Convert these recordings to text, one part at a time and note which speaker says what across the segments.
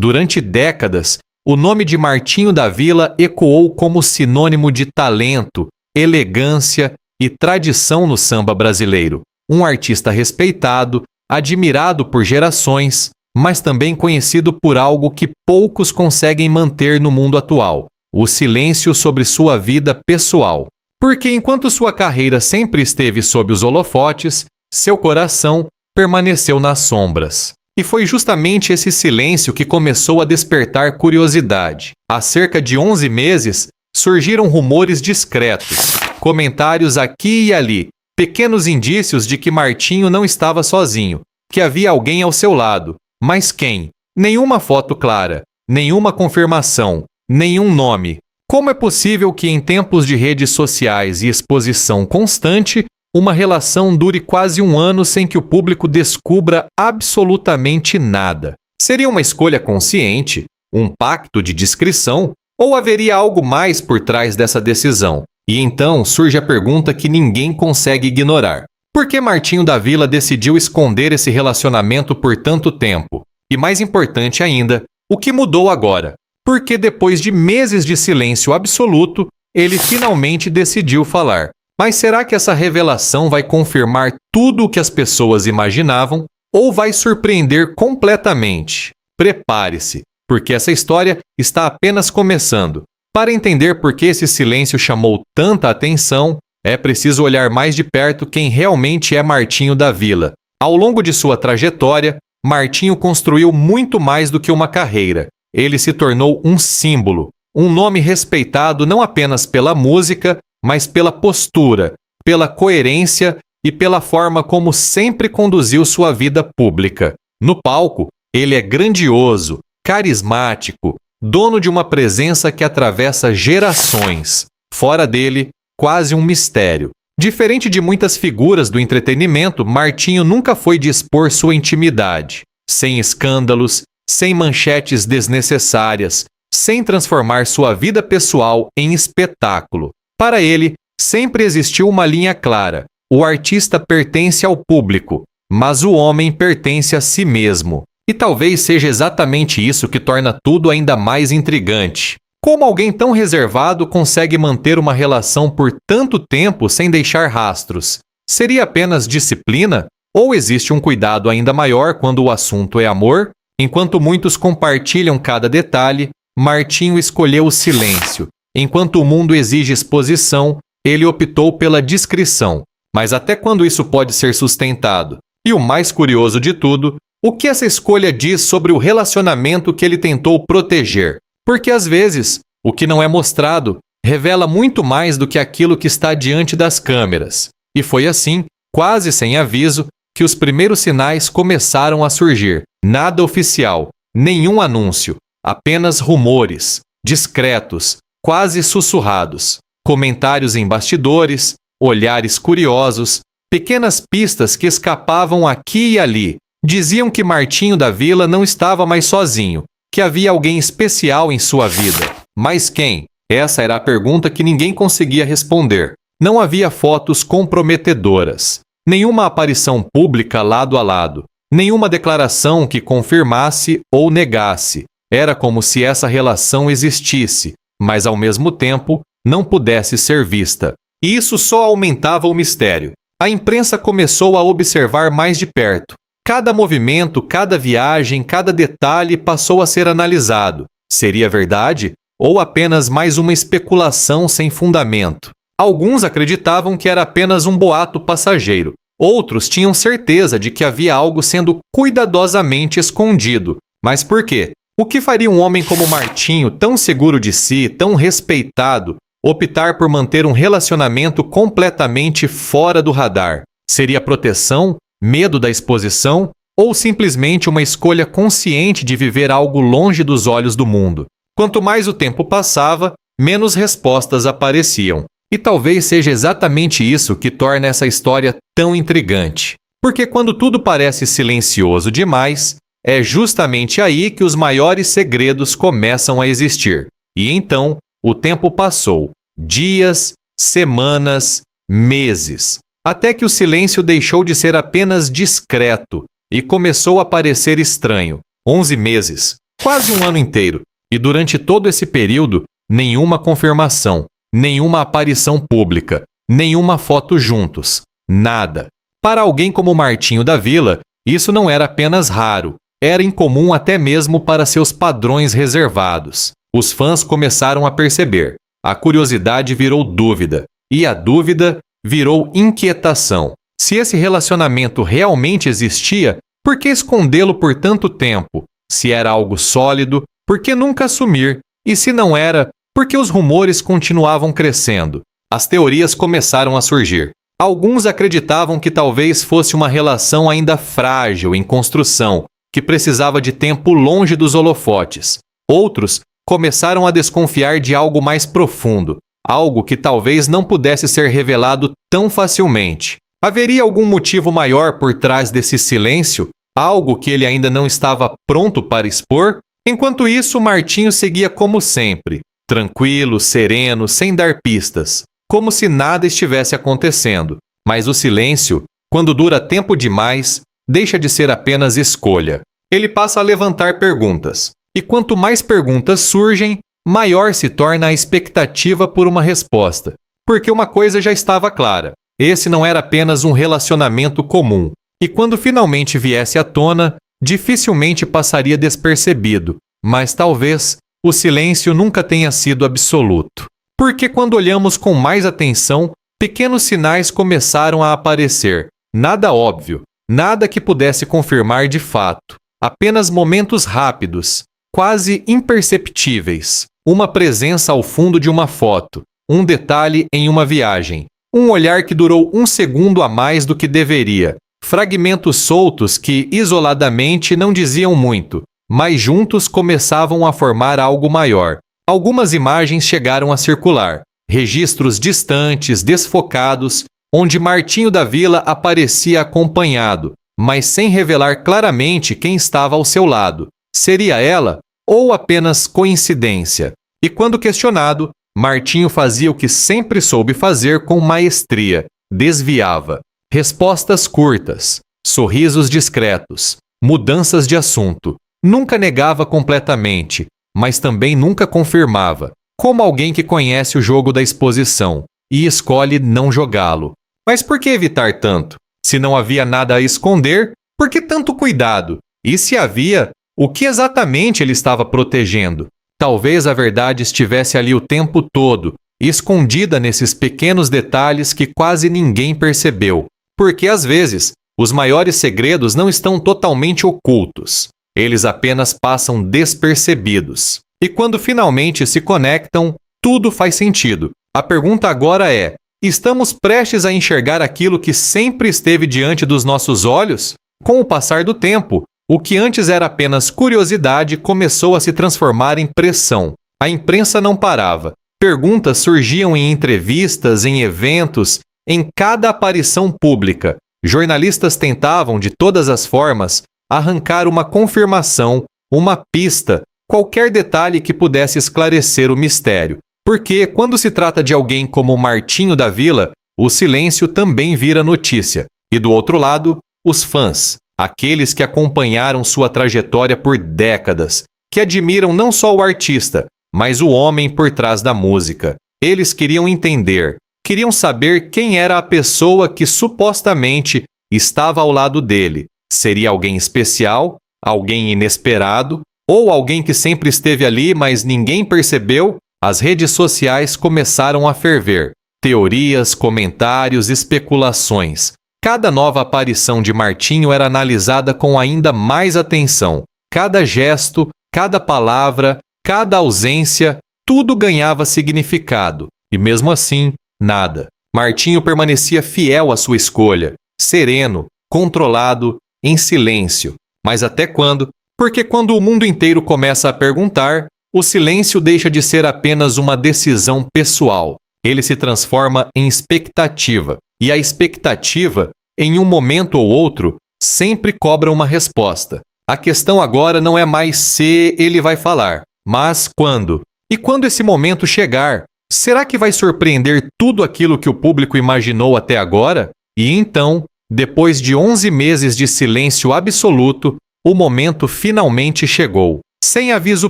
Speaker 1: Durante décadas, o nome de Martinho da Vila ecoou como sinônimo de talento, elegância e tradição no samba brasileiro. Um artista respeitado, admirado por gerações, mas também conhecido por algo que poucos conseguem manter no mundo atual: o silêncio sobre sua vida pessoal. Porque enquanto sua carreira sempre esteve sob os holofotes, seu coração permaneceu nas sombras. E foi justamente esse silêncio que começou a despertar curiosidade. Há cerca de 11 meses, surgiram rumores discretos, comentários aqui e ali, pequenos indícios de que Martinho não estava sozinho, que havia alguém ao seu lado. Mas quem? Nenhuma foto clara, nenhuma confirmação, nenhum nome. Como é possível que em tempos de redes sociais e exposição constante, uma relação dure quase um ano sem que o público descubra absolutamente nada? Seria uma escolha consciente? Um pacto de discrição? Ou haveria algo mais por trás dessa decisão? E então surge a pergunta que ninguém consegue ignorar: por que Martinho da Vila decidiu esconder esse relacionamento por tanto tempo? E mais importante ainda, o que mudou agora? Porque depois de meses de silêncio absoluto, ele finalmente decidiu falar. Mas será que essa revelação vai confirmar tudo o que as pessoas imaginavam ou vai surpreender completamente? Prepare-se, porque essa história está apenas começando. Para entender por que esse silêncio chamou tanta atenção, é preciso olhar mais de perto quem realmente é Martinho da Vila. Ao longo de sua trajetória, Martinho construiu muito mais do que uma carreira. Ele se tornou um símbolo, um nome respeitado não apenas pela música, mas pela postura, pela coerência e pela forma como sempre conduziu sua vida pública. No palco, ele é grandioso, carismático, dono de uma presença que atravessa gerações. Fora dele, quase um mistério. Diferente de muitas figuras do entretenimento, Martinho nunca foi de expor sua intimidade, sem escândalos, sem manchetes desnecessárias, sem transformar sua vida pessoal em espetáculo. Para ele, sempre existiu uma linha clara: o artista pertence ao público, mas o homem pertence a si mesmo. E talvez seja exatamente isso que torna tudo ainda mais intrigante. Como alguém tão reservado consegue manter uma relação por tanto tempo sem deixar rastros? Seria apenas disciplina? Ou existe um cuidado ainda maior quando o assunto é amor? Enquanto muitos compartilham cada detalhe, Martinho escolheu o silêncio. Enquanto o mundo exige exposição, ele optou pela discrição. Mas até quando isso pode ser sustentado? E o mais curioso de tudo, o que essa escolha diz sobre o relacionamento que ele tentou proteger? Porque às vezes, o que não é mostrado revela muito mais do que aquilo que está diante das câmeras. E foi assim, quase sem aviso, que os primeiros sinais começaram a surgir. Nada oficial, nenhum anúncio, apenas rumores, discretos, quase sussurrados, comentários em bastidores, olhares curiosos, pequenas pistas que escapavam aqui e ali. Diziam que Martinho da Vila não estava mais sozinho, que havia alguém especial em sua vida. Mas quem? Essa era a pergunta que ninguém conseguia responder. Não havia fotos comprometedoras, nenhuma aparição pública lado a lado, nenhuma declaração que confirmasse ou negasse. Era como se essa relação existisse, mas ao mesmo tempo não pudesse ser vista. E isso só aumentava o mistério. A imprensa começou a observar mais de perto. Cada movimento, cada viagem, cada detalhe passou a ser analisado. Seria verdade? Ou apenas mais uma especulação sem fundamento? Alguns acreditavam que era apenas um boato passageiro. Outros tinham certeza de que havia algo sendo cuidadosamente escondido. Mas por quê? O que faria um homem como Martinho, tão seguro de si, tão respeitado, optar por manter um relacionamento completamente fora do radar? Seria proteção? Medo da exposição? Ou simplesmente uma escolha consciente de viver algo longe dos olhos do mundo? Quanto mais o tempo passava, menos respostas apareciam. E talvez seja exatamente isso que torna essa história tão intrigante. Porque quando tudo parece silencioso demais, é justamente aí que os maiores segredos começam a existir. E então, o tempo passou. Dias, semanas, meses. Até que o silêncio deixou de ser apenas discreto e começou a parecer estranho. 11 meses. Quase um ano inteiro. E durante todo esse período, nenhuma confirmação, nenhuma aparição pública, nenhuma foto juntos. Nada. Para alguém como Martinho da Vila, isso não era apenas raro, era incomum até mesmo para seus padrões reservados. Os fãs começaram a perceber. A curiosidade virou dúvida, e a dúvida virou inquietação. Se esse relacionamento realmente existia, por que escondê-lo por tanto tempo? Se era algo sólido, por que nunca assumir? E se não era, por que os rumores continuavam crescendo? As teorias começaram a surgir. Alguns acreditavam que talvez fosse uma relação ainda frágil, em construção, que precisava de tempo longe dos holofotes. Outros começaram a desconfiar de algo mais profundo, algo que talvez não pudesse ser revelado tão facilmente. Haveria algum motivo maior por trás desse silêncio? Algo que ele ainda não estava pronto para expor? Enquanto isso, Martinho seguia como sempre, tranquilo, sereno, sem dar pistas, como se nada estivesse acontecendo. Mas o silêncio, quando dura tempo demais, deixa de ser apenas escolha. Ele passa a levantar perguntas. E quanto mais perguntas surgem, maior se torna a expectativa por uma resposta. Porque uma coisa já estava clara. Esse não era apenas um relacionamento comum. E quando finalmente viesse à tona, dificilmente passaria despercebido. Mas talvez o silêncio nunca tenha sido absoluto. Porque quando olhamos com mais atenção, pequenos sinais começaram a aparecer. Nada óbvio, nada que pudesse confirmar de fato. Apenas momentos rápidos, quase imperceptíveis. Uma presença ao fundo de uma foto, um detalhe em uma viagem, um olhar que durou um segundo a mais do que deveria. Fragmentos soltos que, isoladamente, não diziam muito, mas juntos começavam a formar algo maior. Algumas imagens chegaram a circular, registros distantes, desfocados, onde Martinho da Vila aparecia acompanhado, mas sem revelar claramente quem estava ao seu lado. Seria ela ou apenas coincidência? E quando questionado, Martinho fazia o que sempre soube fazer com maestria: desviava. Respostas curtas, sorrisos discretos, mudanças de assunto. Nunca negava completamente, mas também nunca confirmava, como alguém que conhece o jogo da exposição e escolhe não jogá-lo. Mas por que evitar tanto? Se não havia nada a esconder, por que tanto cuidado? E se havia, o que exatamente ele estava protegendo? Talvez a verdade estivesse ali o tempo todo, escondida nesses pequenos detalhes que quase ninguém percebeu. Porque, às vezes, os maiores segredos não estão totalmente ocultos. Eles apenas passam despercebidos. E quando finalmente se conectam, tudo faz sentido. A pergunta agora é: estamos prestes a enxergar aquilo que sempre esteve diante dos nossos olhos? Com o passar do tempo, o que antes era apenas curiosidade começou a se transformar em pressão. A imprensa não parava. Perguntas surgiam em entrevistas, em eventos, em cada aparição pública. Jornalistas tentavam, de todas as formas, arrancar uma confirmação, uma pista, qualquer detalhe que pudesse esclarecer o mistério. Porque, quando se trata de alguém como Martinho da Vila, o silêncio também vira notícia. E do outro lado, os fãs, aqueles que acompanharam sua trajetória por décadas, que admiram não só o artista, mas o homem por trás da música. Eles queriam entender, queriam saber quem era a pessoa que supostamente estava ao lado dele. Seria alguém especial, alguém inesperado, ou alguém que sempre esteve ali, mas ninguém percebeu? As redes sociais começaram a ferver. Teorias, comentários, especulações. Cada nova aparição de Martinho era analisada com ainda mais atenção. Cada gesto, cada palavra, cada ausência, tudo ganhava significado. E mesmo assim, nada. Martinho permanecia fiel à sua escolha, sereno, controlado, em silêncio. Mas até quando? Porque quando o mundo inteiro começa a perguntar, o silêncio deixa de ser apenas uma decisão pessoal. Ele se transforma em expectativa. E a expectativa, em um momento ou outro, sempre cobra uma resposta. A questão agora não é mais se ele vai falar, mas quando. E quando esse momento chegar, será que vai surpreender tudo aquilo que o público imaginou até agora? E então, depois de 11 meses de silêncio absoluto, o momento finalmente chegou. Sem aviso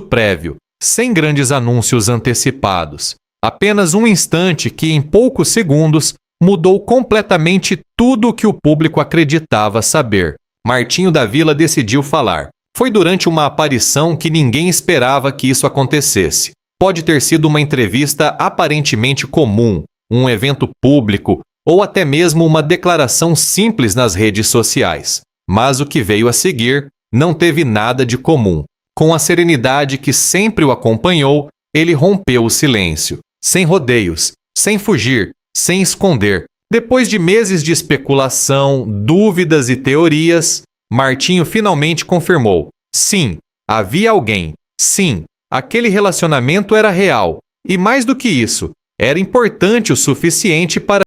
Speaker 1: prévio, sem grandes anúncios antecipados. Apenas um instante que, em poucos segundos, mudou completamente tudo o que o público acreditava saber. Martinho da Vila decidiu falar. Foi durante uma aparição que ninguém esperava que isso acontecesse. Pode ter sido uma entrevista aparentemente comum, um evento público ou até mesmo uma declaração simples nas redes sociais. Mas o que veio a seguir não teve nada de comum. Com a serenidade que sempre o acompanhou, ele rompeu o silêncio. Sem rodeios, sem fugir, sem esconder. Depois de meses de especulação, dúvidas e teorias, Martinho finalmente confirmou. Sim, havia alguém. Sim, aquele relacionamento era real. E mais do que isso, era importante o suficiente para